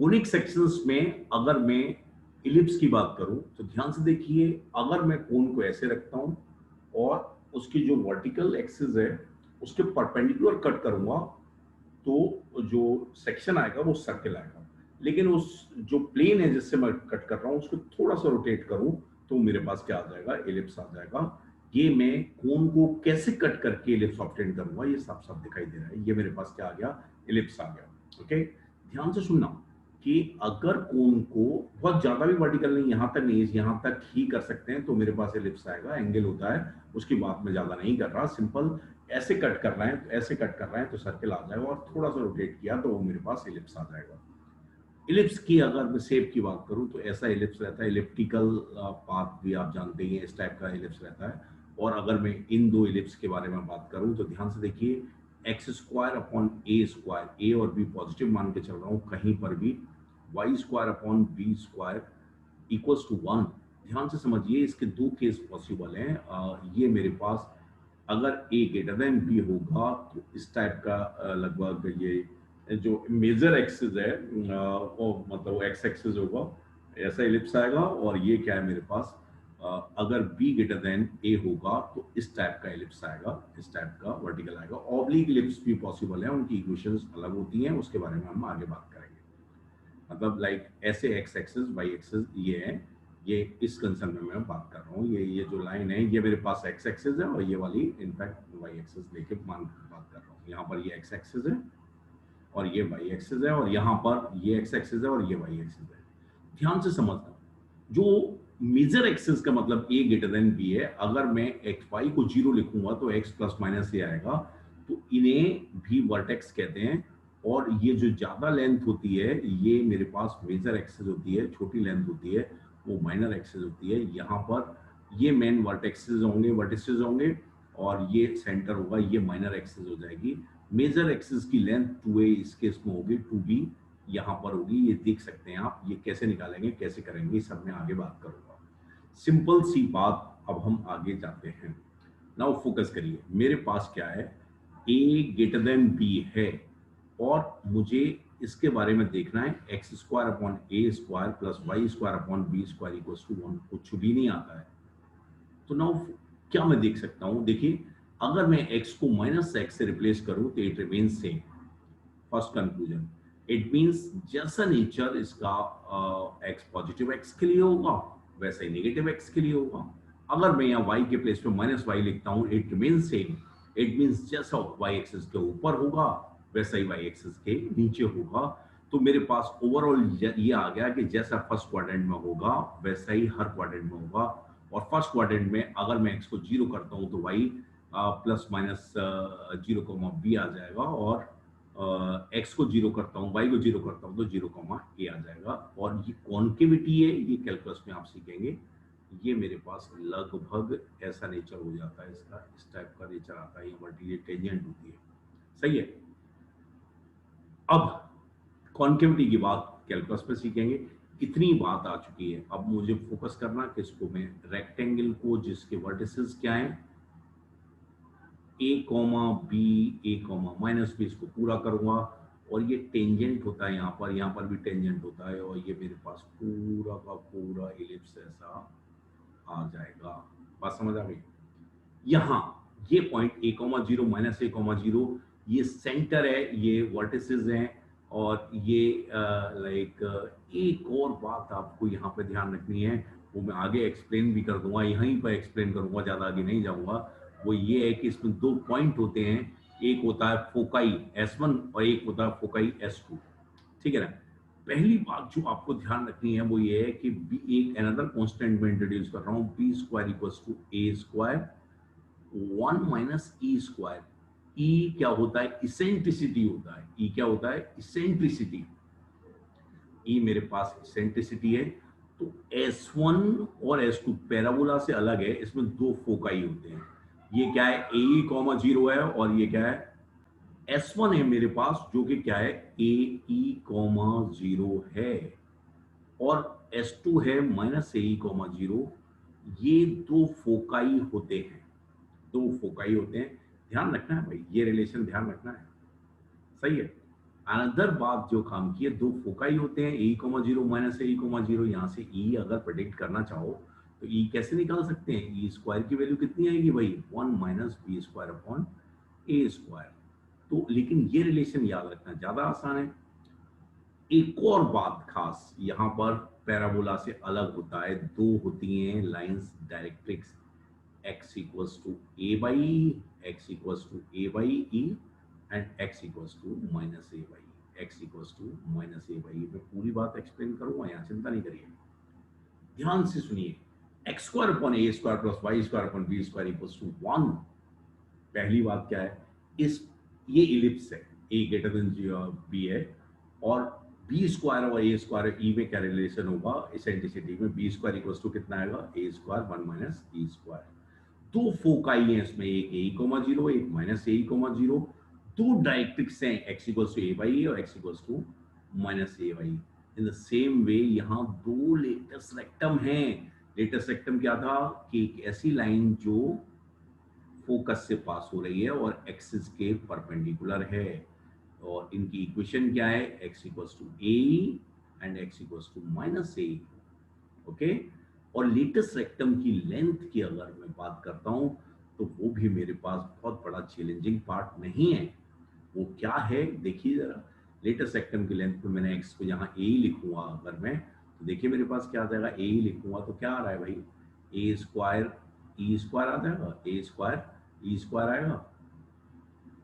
Conic sections में अगर मैं इलिप्स की बात करूं तो ध्यान से देखिए, अगर मैं कोन को ऐसे रखता हूं और उसकी जो वर्टिकल एक्सिस है उसके परपेंडिकुलर कट करूंगा तो जो सेक्शन आएगा वो सर्कल आएगा। लेकिन उस जो प्लेन है जिससे मैं कट कर रहा हूँ उसको थोड़ा सा रोटेट करूँ तो मेरे पास क्या आ जाएगा, एलिप्स आ जाएगा। ये मैं कोन को कैसे कट करके एलिप्स ऑब्टेन करूंगा ये साफ साफ दिखाई दे रहा है। ये मेरे पास क्या आ गया, एलिप्स आ गया। ओके, ध्यान से सुनना कि अगर कोन को बहुत ज्यादा भी वर्टिकल नहीं, यहाँ तक नहीं, यहाँ तक ही कर सकते हैं तो मेरे पास एलिप्स आएगा। एंगल होता है, उसकी बात मैं ज्यादा नहीं कर रहा, सिंपल ऐसे कट कर रहे हैं तो ऐसे कट कर रहे हैं तो सर्कल आ जाएगा, और थोड़ा सा रोटेट किया तो वो मेरे पास एलिप्स आ जाएगा। इलिप्स की अगर मैं शेप की बात करूं तो ऐसा इलिप्स रहता है, इलिप्टिकल पाथ भी आप जानते ही हैं, इस टाइप का इलिप्स रहता है। और अगर मैं इन दो इलिप्स के बारे में बात करूं तो ध्यान से देखिए, x square upon a square, ए और बी पॉजिटिव मान के चल रहा हूं कहीं पर भी, y square upon b square equals to 1। ध्यान से समझिए, इसके दो केस पॉसिबल हैं। ये मेरे पास अगर ए ग्रेटर देन बी होगा तो इस टाइप का लगभग ये जो मेजर एक्सिस है वो मतलब एक्स एक्सिस होगा, ऐसा इलिप्स आएगा। और ये क्या है मेरे पास, अगर बी ग्रेटर देन ए होगा तो इस टाइप का इलिप्स आएगा, इस टाइप का वर्टिकल आएगा। ऑब्लिक इलिप्स भी पॉसिबल है, उनकी इक्वेशंस अलग होती हैं, उसके बारे में हम आगे बात करेंगे। मतलब लाइक ऐसे एक्स एक्सिस वाई एक्सिस ये है, ये इस कंसर्न में मैं बात कर रहा हूँ। ये जो लाइन है ये मेरे पास एक्स एक्सिस है और ये वाली इनफैक्ट वाई एक्सिस लेके मान बात कर रहा हूँ। यहाँ पर ये एक्स एक्सिस है और ये वाई एक्सिस है, और यहाँ पर ये एक्स एक्सिस है और ये वाई एक्सिस है। ध्यान से समझना, जो मेजर एक्सिस का मतलब ए ग्रेटर देन बी है, अगर मैं एक्स वाई को जीरो लिखूंगा तो एक्स प्लस माइनस ये आएगा, तो इन्हें भी वर्टेक्स कहते हैं। और ये जो ज्यादा लेंथ होती है ये मेरे पास मेजर एक्सिस होती है, छोटी लेंथ होती है वो माइनर एक्सिस होती है। यहाँ पर ये मेन वर्टेक्सेस होंगे, वर्टिसेस होंगे, और ये सेंटर होगा, ये माइनर एक्सिस हो जाएगी। मेजर एक्सिस की लेंथ 2a इस केस में होगी, 2b यहाँ पर होगी, ये देख सकते हैं आप। ये कैसे निकालेंगे, कैसे करेंगे, सब मैं आगे बात करूंगा। सिंपल सी बात, अब हम आगे जाते हैं। नाउ फोकस करिए, मेरे पास क्या है, ए ग्रेटर देन बी है और मुझे इसके बारे में देखना है। X square upon a square plus y square upon b square equals to 1, कुछ भी नहीं आता है। तो नाउ क्या मैं देख सकता हूं, देखिए, अगर मैं x को माइनस एक्स से रिप्लेस करूं तो it remains same. First conclusion, it means जैसा नेचर इसका x पॉजिटिव x के लिए होगा वैसा ही नेगेटिव x के लिए होगा। अगर मैं यहाँ y के प्लेस पे माइनस वाई लिखता हूँ, it remains same. It means जैसा y एक्सिस के ऊपर होगा वैसा ही y एक्सिस के नीचे होगा। तो मेरे पास ओवरऑल ये आ गया कि जैसा फर्स्ट क्वाड्रेंट में होगा वैसा ही हर क्वाड्रेंट में होगा। और फर्स्ट क्वाड्रेंट में अगर मैं x को जीरो करता हूँ तो y plus minus zero comma b आ जाएगा, और एक्स को जीरो करता हूँ, वाई को जीरो करता हूँ तो जीरो कॉमा ए आ जाएगा। और ये कॉन्केविटी है, ये कैलकुलस में आप सीखेंगे। ये मेरे पास लगभग ऐसा नेचर हो जाता है इसका, इस टाइप का नेचर आता है, ये वर्टिकल टेंजेंट होती है। सही है। अब कॉन्केविटी की बात कैलकुलस में सीखेंगे। इतनी बात आ चुकी है, अब मुझे फोकस करना किसको, मैं रेक्टेंगल को जिसके वर्टिसेस क्या है, ए कॉमा बी, ए कॉमा माइनस बी, इसको पूरा करूंगा। और ये टेंजेंट होता है यहाँ पर भी टेंजेंट होता है, और ये मेरे पास पूरा का पूरा इलिप्स ऐसा आ जाएगा। बात समझ आ गई। यहाँ ये point a comma zero minus a comma zero, ये सेंटर है, ये वर्टिसेस हैं। और ये लाइक एक और बात आपको यहाँ पे ध्यान रखनी है, वो मैं आगे एक्सप्लेन भी कर दूंगा, यहीं पर एक्सप्लेन करूंगा, ज़्यादा आगे नहीं जाऊंगा। वो ये है कि इसमें दो पॉइंट होते हैं, एक होता है फोकाई S1 और एक होता है फोकाई S2। ठीक है ना। पहली बात जो आपको ध्यान रखनी है वो ये है कि बी, एक अनदर कांस्टेंट में इंट्रोड्यूस कर रहा हूँ, b square equals to a square 1 minus e square. E क्या होता है, इसेंट्रिसिटी होता है। ई क्या होता है, इसेंट्रिसिटी। ई मेरे पास इसेंट्रिसिटी है। तो S1 और S2 पैराबोला से अलग है, इसमें दो फोकाई होते हैं। ये क्या है, ए कॉमा जीरो है, और ये क्या है, S1 है मेरे पास, जो कि क्या है, ए ई कॉमा जीरो है, और S2 है माइनस ए कॉमा जीरो। ये दो फोकाई होते हैं, दो फोकाई होते हैं। ध्यान रखना है भाई, ये रिलेशन ध्यान रखना है। सही है। अनदर बात जो काम की है, दो फोकाई होते हैं a comma zero minus a comma zero. यहाँ से ई अगर प्रेडिक्ट करना चाहो तो ई कैसे निकाल सकते हैं? ई स्क्वायर की वैल्यू कितनी आएगी भाई? 1 minus b square upon a square. तो लेकिन ये रिलेशन याद रखना ज्यादा आसान है। एक और बात खास यहाँ पर पैराबोला से अलग होता है, दो होती हैं lines directrix, x equals to a by e, x equals to a by e and x equals to minus a by e, x equals to minus a by e। मैं पूरी बात एक्सप्लेन करूंगा, यहाँ चिंता नहीं करिए, ध्यान से सुनिए। X square upon a square plus y square upon b square equals to 1। पहली बात क्या है, इस ये इलिप्स है, ए ग्रेटर देन बी है, और बी स्क्वायर और ए स्क्वायर ई में क्या रिलेशन होगा एसेंट्रिसिटी में? बी स्क्वायर इक्वल्स टू कितना आएगा? A square 1 minus e square. दो फोकाई हैं इसमें, एक ए कोमा जीरो, एक माइनस ए कोमा जीरो। दो डायरेक्ट्रिक्स हैं, x equals to a by a और x equals to minus a by. In the same way यहाँ दो लेटेस्ट रेक्टम हैं। लेटेस्ट रेक्टम क्या था कि एक ऐसी लाइन जो फोकस से पास हो रही है और एक्सिस के परपेंडिकुलर है, और इनकी इक्वेशन क्या है? X equals to a and x equals to minus a. Okay, और लेटेस्ट रेक्टम की लेंथ की अगर मैं बात करता हूं तो वो भी मेरे पास बहुत बड़ा चैलेंजिंग पार्ट नहीं है। वो क्या है देखिए जरा। लेटेस्ट रेक्टम की लेंथ पे मैंने एक्स को यहाँ ए लिखूंगा अगर मैं, तो देखिए मेरे पास क्या आ जाएगा? ए लिखूंगा तो क्या आ रहा है भाई? ए स्क्वायर ई स्क्वायर आ जाएगा, ए स्क्वायर ई स्क्वायर आएगा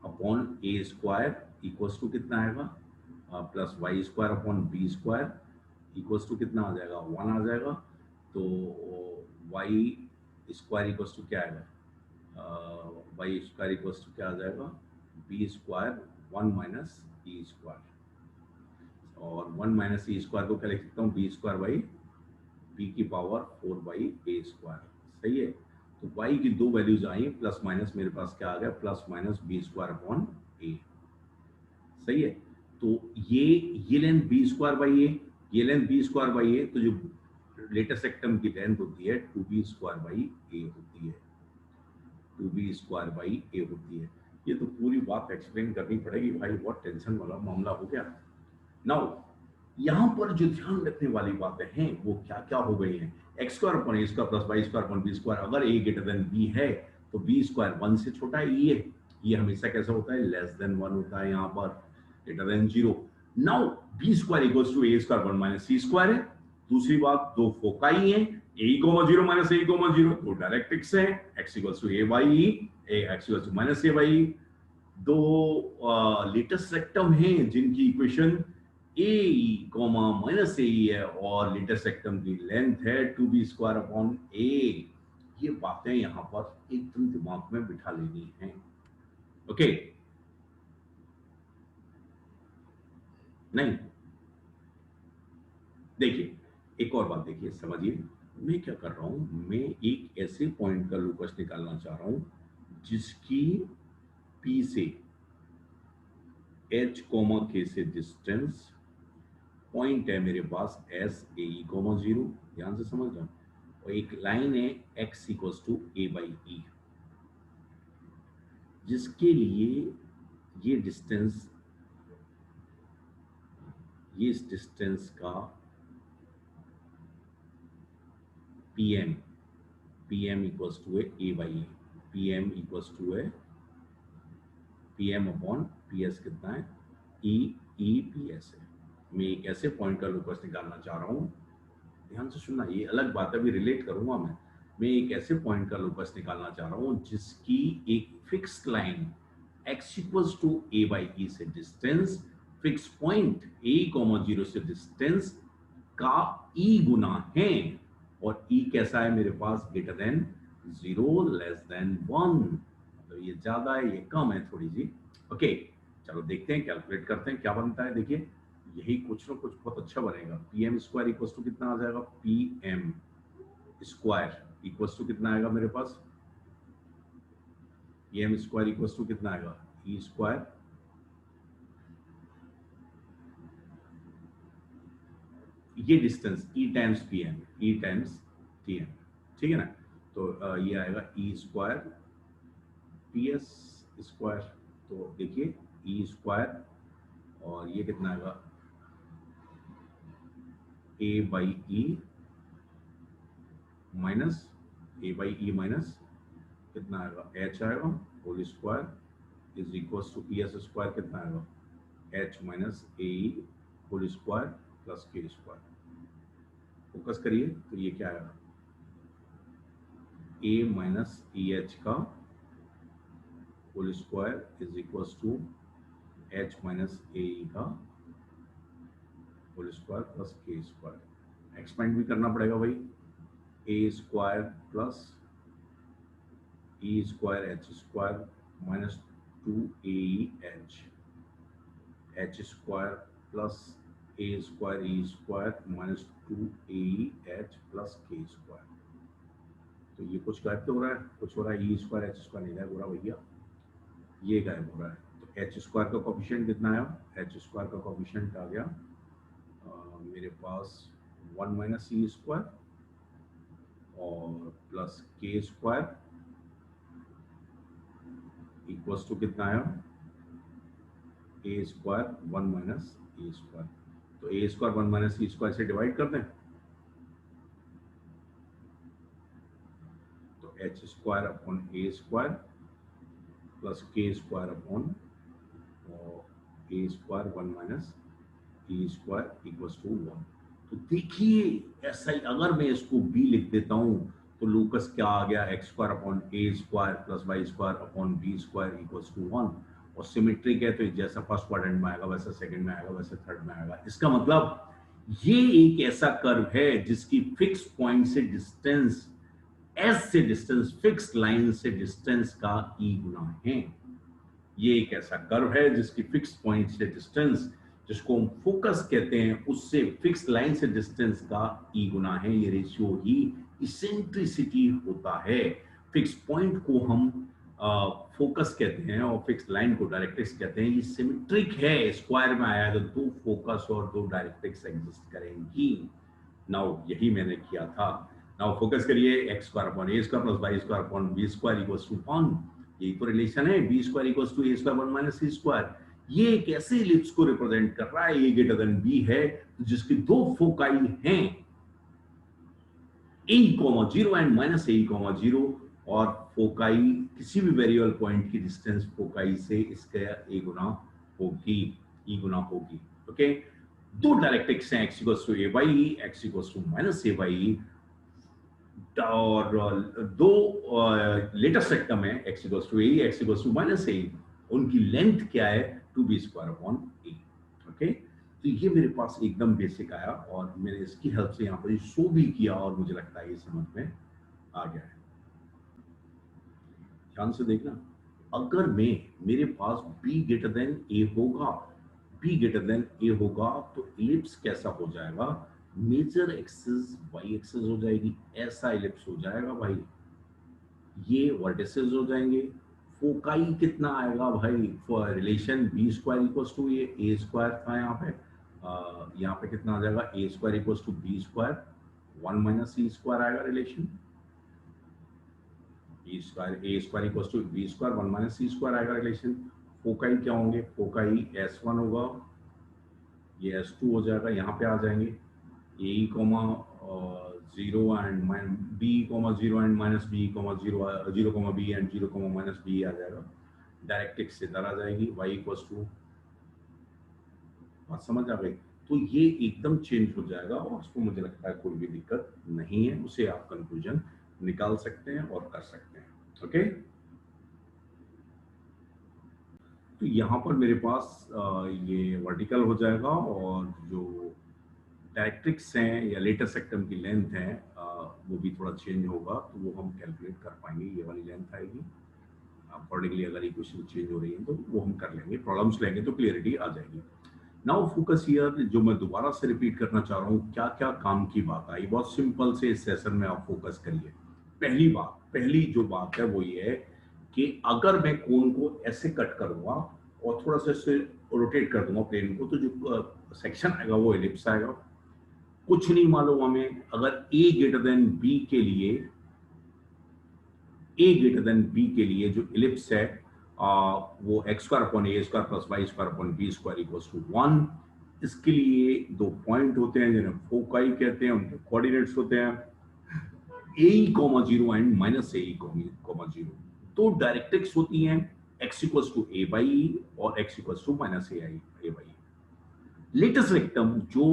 upon a square equals to कितना आएगा? Plus y square upon b square equals to कितना आ जाएगा? 1 आ जाएगा। तो वाई स्क्वायर इक्वल्स टू क्या आएगा? वाई स्क्वायर इक्वल्स टू क्या आ जाएगा? B square 1 minus e square, और 1 माइनस ई स्क्वायर को क्या लिख सकता हूँ? बी स्क्वायर बाई बी की पावर 4 बाई ए स्क्वायर। सही है, तो y की दो वैल्यूज आई, प्लस माइनस मेरे पास क्या आ गया? Plus minus b square upon a. सही है, तो ये length b square by a, ये length b square by a, तो जो लेटेस्ट सेक्टम की लेंथ होती है 2b स्क्वायर बाई ए होती है, 2b स्क्वायर बाई ए होती है। ये तो पूरी बात एक्सप्लेन करनी पड़ेगी भाई, बहुत टेंशन वाला मामला हो गया। नाउ यहाँ पर जो ध्यान रखने वाली बातें हैं वो क्या क्या हो गई हैं? X square upon a square plus y square upon b square, अगर ए ग्रेटर देन बी है तो बी स्क्वायर 1 से छोटा है, ये हमेशा कैसा होता है? लेस देन 1 होता है, यहाँ पर greater than 0। Now b square equals to a square 1 minus c square है। दूसरी बात, दो फोकाई हैं, a comma 0 minus a comma 0, दो डायरेक्ट्रिक्स हैं, x equals to a by e, x equals to minus a by e. दो latus rectum हैं जिनकी equation a comma minus a है, और लेटेस्ट सेक्टम की लेंथ है 2b स्क्वायर अपॉन ए। ये बातें यहां पर एकदम दिमाग में बिठा लेनी है। ओके, नहीं देखिए, एक और बात देखिए, समझिए मैं क्या कर रहा हूं। मैं एक ऐसे पॉइंट का लोकस निकालना चाह रहा हूं जिसकी P से H कोमा K से डिस्टेंस पॉइंट है मेरे पास एस ए ई कोमा 0, ध्यान से समझ रहा हूं, और एक लाइन है x equals to a by e, जिसके लिए ये डिस्टेंस, ये इस डिस्टेंस का pm, pm इक्वल्स टू है a by e, pm equals to है pm अपॉन ps कितना है? ई पी एस है। मैं एक ऐसे पॉइंट का लोकस निकालना चाह रहा हूं, ध्यान से सुनना, ये अलग बात है, अभी रिलेट करूंगा मैं एक ऐसे पॉइंट का लोकस निकालना चाह रहा हूं जिसकी एक fixed line x equals to a by e से distance, fix point a comma 0 से डिस्टेंस का e गुना है, और e कैसा है मेरे पास? Greater than 0 less than 1। तो ये ज्यादा है, ये कम है थोड़ी सी। ओके, चलो देखते हैं, कैलकुलेट करते हैं क्या बनता है। देखिए यही कुछ ना कुछ बहुत अच्छा बनेगा। P m square equals to कितना आ जाएगा? P m square equals to कितना आएगा मेरे पास? P m square equals to कितना आएगा? ई स्क्वायर ये distance e times p m, e times t m, ठीक है ना? तो ये आएगा e square p s square. तो देखिए ई स्क्वायर और ये कितना आएगा ए बाई ई माइनस कितना आएगा एच आएगा whole square is equal to e s square कितना आएगा h minus a whole square plus k square. Focus करिए तो ये क्या आएगा ए माइनस ई एच का whole square is equal to h minus a का whole square plus k square. Expand भी करना पड़ेगा भाई a square plus e square h square minus 2 h square plus a square e square minus 2 H plus k square. तो ये कुछ गायब तो हो रहा है, कुछ हो रहा है, ई स्क्वायर एच स्क्वायर नहीं गायब हो रहा भैया, ये गायब हो रहा है। तो एच स्क्वायर का कोफिशिएंट कितना आया, एच स्क्वायर का कोफिशिएंट आ गया मेरे पास 1 माइनस ई स्क्वायर और plus k square equals to कितना आया a square 1 minus a square. तो a square 1 minus e square से डिवाइड कर दें तो h square upon a square plus k square upon a square 1 minus e square equals to 1। तो देखिए ऐसा ही अगर मैं इसको बी लिख देता हूं तो लूकस क्या आ गया x square upon a square plus y square upon b square equals to 1। और सिमेट्रिक है तो जैसा फर्स्ट क्वाड्रेंट में आएगा वैसा सेकंड में आएगा वैसे थर्ड में आएगा। इसका मतलब ये एक ऐसा कर्व है जिसकी फिक्स पॉइंट से डिस्टेंस एस से डिस्टेंस फिक्स लाइन से डिस्टेंस का ई गुना है। ये एक ऐसा कर्व है जिसकी फिक्स पॉइंट से डिस्टेंस जिसको हम फोकस कहते हैं उससे फिक्स लाइन से डिस्टेंस का ई गुना है। ये रेशियो ही इसेंट्रिसिटी होता है। फिक्स पॉइंट को हम फोकस कहते हैं और फिक्स लाइन को डायरेक्ट्रिक्स कहते हैं। ये सिमेट्रिक है, स्क्वायर में आया तो 2 फोकस और 2 डायरेक्ट्रिक्स एग्जिस्ट करेंगी। नाउ यही मैंने किया था। नाउ फोकस करिए x square upon a square plus y square upon b square equals to 1। यही तो रिलेशन है, b square equals to a square 1 minus c square. ये एक ऐसे इलिप्स को रिप्रेजेंट कर रहा है, ए ग्रेटर देन बी है जिसकी 2 फोकाई हैं ए, 0 एंड माइनस ए, 0 और फोकाई किसी भी वेरिएबल पॉइंट की डिस्टेंस फोकाई से इसका ए गुना होगी, ई गुना होगी। ओके, 2 डायरेक्ट्रिक्स हैं x equals to a by e, x equals to minus a by e और 2 लेटेस्ट सेक्टम है x equals to a, x equals to minus a। उनकी लेंथ क्या है 2b square upon a। Okay, तो ये मेरे पास एकदम बेसिक आया और मैंने इसकी हेल्प से यहाँ पर शो भी किया और मुझे लगता है ये समझ में आ गया है। ध्यान से देखना, अगर मेरे पास b ग्रेटर देन a होगा, b ग्रेटर देन a होगा तो इलिप्स कैसा हो जाएगा, मेजर एक्सिस y एक्सिस हो जाएगी, ऐसा इलिप्स हो जाएगा भाई। ये वर्टिसेस हो जाएंगे, फोकाई कितना आएगा भाई, relation b square equals to ये ए स्क्वायर था यहाँ पे कितना आ जाएगा a square equals to b square 1 minus c square आएगा relation. A square equals to b square 1 minus c square आएगा रिलेशन। फोकाई क्या होंगे, फोकाई S1 होगा, ये S2 हो जाएगा, यहाँ पे आ जाएंगे a comma 0 and b 0 and minus b 0 comma b and 0 comma minus b आ जाएगा। डायरेक्ट्रिक्स इधर आ जाएगी y इक्वल्स टू, बात समझ आ गई। तो ये एकदम चेंज हो जाएगा और उसको मुझे लगता है कोई भी दिक्कत नहीं है, उसे आप कंक्लूजन निकाल सकते हैं और कर सकते हैं। ओके, तो यहाँ पर मेरे पास ये वर्टिकल हो जाएगा और जो डायरेक्ट्रिक्स हैं या लेटर सेक्टम की लेंथ है वो भी थोड़ा चेंज होगा, तो वो हम कैलकुलेट कर पाएंगे। ये वाली लेंथ आएगी अकॉर्डिंगली, अगर इक्वेशन चेंज हो रही है तो वो हम कर लेंगे, प्रॉब्लम्स लेंगे तो क्लियरिटी आ जाएगी। नाउ फोकस हियर, जो मैं दोबारा से रिपीट करना चाह रहा हूँ, क्या क्या काम की बात आई, बहुत सिंपल से इस सेशन में आप फोकस करिए। पहली जो बात है वो ये है कि अगर मैं कोन को ऐसे कट करूंगा और थोड़ा सा इससे रोटेट कर दूंगा प्लेन को, तो जो सेक्शन आएगा वो एलिप्स आएगा। कुछ नहीं मालूम हमें, अगर a ग्रेटर देन b के लिए जो इलिप्स है वो x square upon a square plus y square upon b square equals to 1। इसके लिए दो पॉइंट होते हैं जिन्हें फोकाई कहते हैं, उनके कोऑर्डिनेट्स होते हैं a comma zero and minus a comma zero. दो डायरेक्ट्रिक्स होती हैं, x equals to a by e और x equals to minus a by e. Latus rectum जो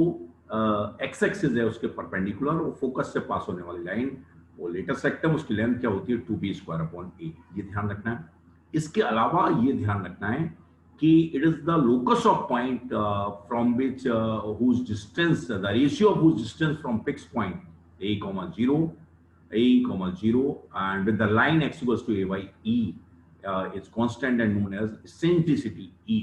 एक्स एक्सिस है उसके परपेंडिकुलर और फोकस से पास होने वाली लाइन, वो लेटेस्ट रेक्टम, उसकी लेंथ क्या होती है 2b स्क्वायर अपॉन ए, ये ध्यान रखना है। इसके अलावा ये ध्यान रखना है कि it is the locus of point from which whose distance, the ratio of whose distance from fix point a comma 0 and with the line x equals to a by e, it's constant and known as eccentricity e।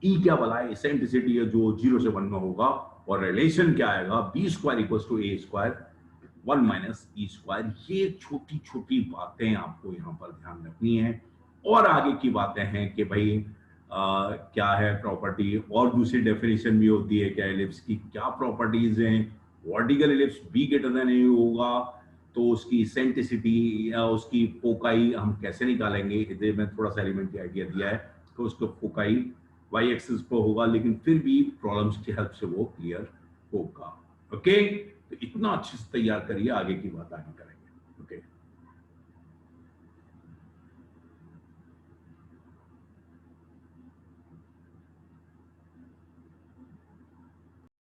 ई क्या बोला है? Eccentricity है जो 0 से 1 में होगा, और relation क्या आएगा? B square equals to a square 1 minus e square. ये छोटी छोटी बातें आपको यहाँ पर ध्यान रखनी है। और आगे की बातें हैं कि भाई क्या है प्रॉपर्टी, और दूसरी डेफिनेशन भी होती है क्या एलिप्स की क्या प्रॉपर्टीज हैं। Vertical ellipse b greater than a होगा तो उसकी इसेंट्रिसिटी या उसकी फोकाई हम कैसे निकालेंगे, इधर में थोड़ा सा एलिमेंट्री आइडिया दिया है तो उसको फोकाई वाई एक्सिस पर होगा, लेकिन फिर भी प्रॉब्लम्स की हेल्प से वो क्लियर होगा। ओके, तो इतना अच्छे से तैयार करिए, आगे की बात आगे करेंगे।